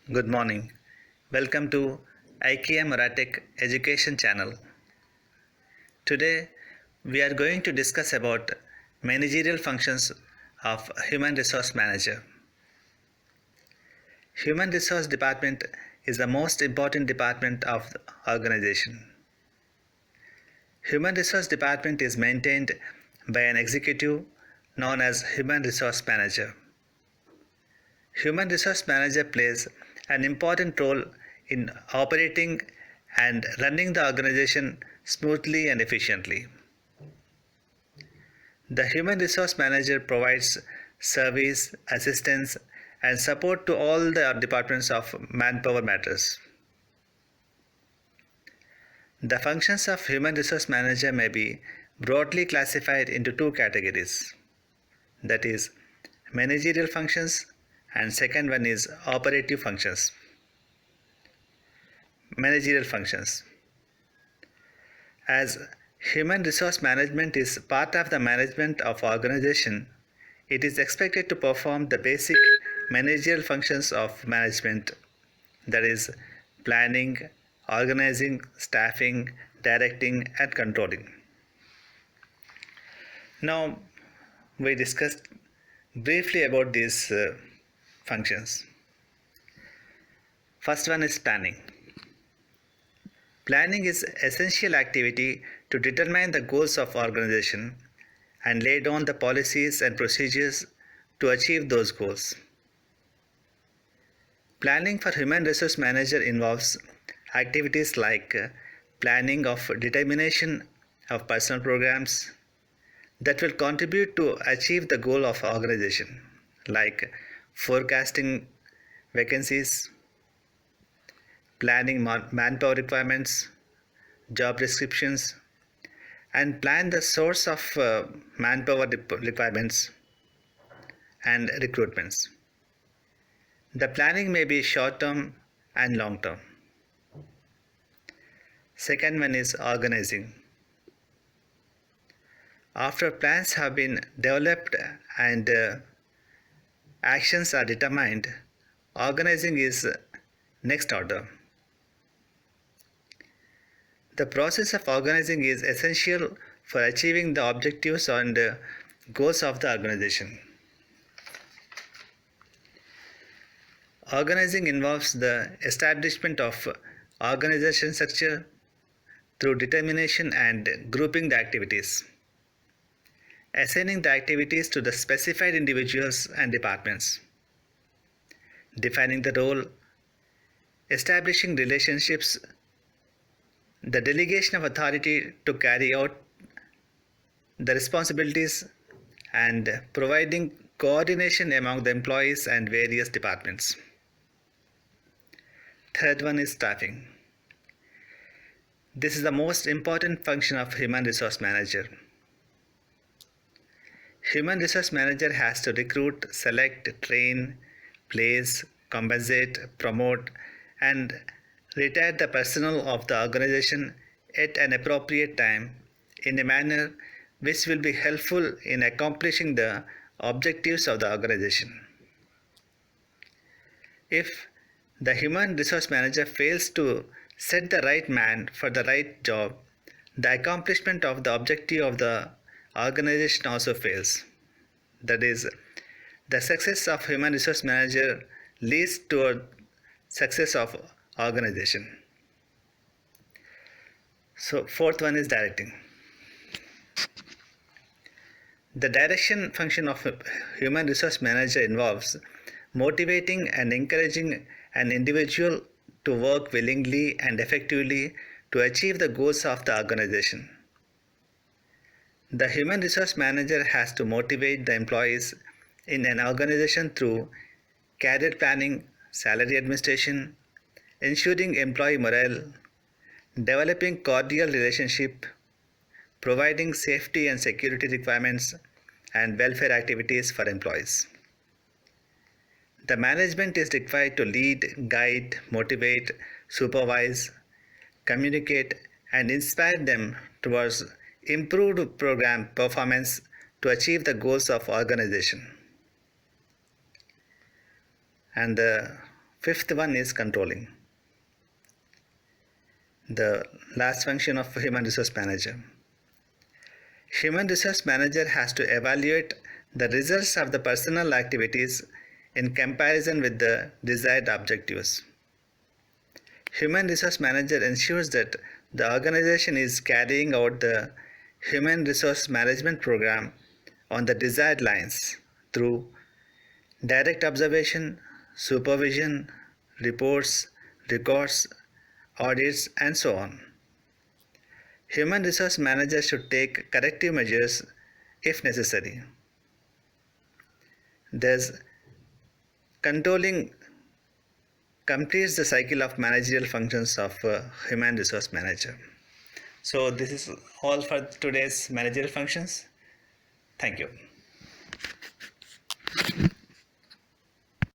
Good morning. Welcome to IKEA Maratic Education Channel. Today we are going to discuss about managerial functions of Human Resource Manager. Human Resource Department is the most important department of the organization. Human Resource Department is maintained by an executive known as Human Resource Manager. Human Resource Manager plays an important role in operating and running the organization smoothly and efficiently. The Human Resource Manager provides service, assistance, and support to all the departments of manpower matters. The functions of Human Resource Manager may be broadly classified into two categories, that is, managerial functions, and second one is operative functions. Managerial functions. As human resource management is part of the management of organization, it is expected to perform the basic managerial functions of management, that is, planning, organizing, staffing, directing, and controlling. Now, we discussed briefly about these functions. First one is planning. Planning is essential activity to determine the goals of organization and lay down the policies and procedures to achieve those goals. Planning for human resource manager involves activities like planning of determination of personal programs that will contribute to achieve the goal of organization, like forecasting vacancies, planning manpower requirements, job descriptions, and plan the source of manpower requirements and recruitments. The planning may be short term and long term. Second one is organizing. After plans have been developed and actions are determined, organizing is next order. The process of organizing is essential for achieving the objectives and goals of the organization. Organizing involves the establishment of organization structure through determination and grouping the activities, assigning the activities to the specified individuals and departments, defining the role, establishing relationships, the delegation of authority to carry out the responsibilities, and providing coordination among the employees and various departments. Third one is staffing. This is the most important function of human resource manager. Human resource manager has to recruit, select, train, place, compensate, promote, and retire the personnel of the organization at an appropriate time in a manner which will be helpful in accomplishing the objectives of the organization. If the human resource manager fails to set the right man for the right job, the accomplishment of the objective of the organization also fails. That is, the success of human resource manager leads toward success of organization. So fourth one is directing. The direction function of a human resource manager involves motivating and encouraging an individual to work willingly and effectively to achieve the goals of the organization. The human resource manager has to motivate the employees in an organization through career planning, salary administration, ensuring employee morale, developing cordial relationship, providing safety and security requirements, and welfare activities for employees. The management is required to lead, guide, motivate, supervise, communicate, and inspire them towards improved program performance to achieve the goals of organization. And the Fifth one is controlling. The last function of human resource manager. Human resource manager has to evaluate the results of the personal activities in comparison with the desired objectives. Human resource manager ensures that the organization is carrying out the human resource management program on the desired lines through direct observation, supervision, reports, records, audits, and so on. Human resource managers should take corrective measures if necessary. Thus, controlling completes the cycle of managerial functions of a human resource manager. So this is all for today's managerial functions. Thank you.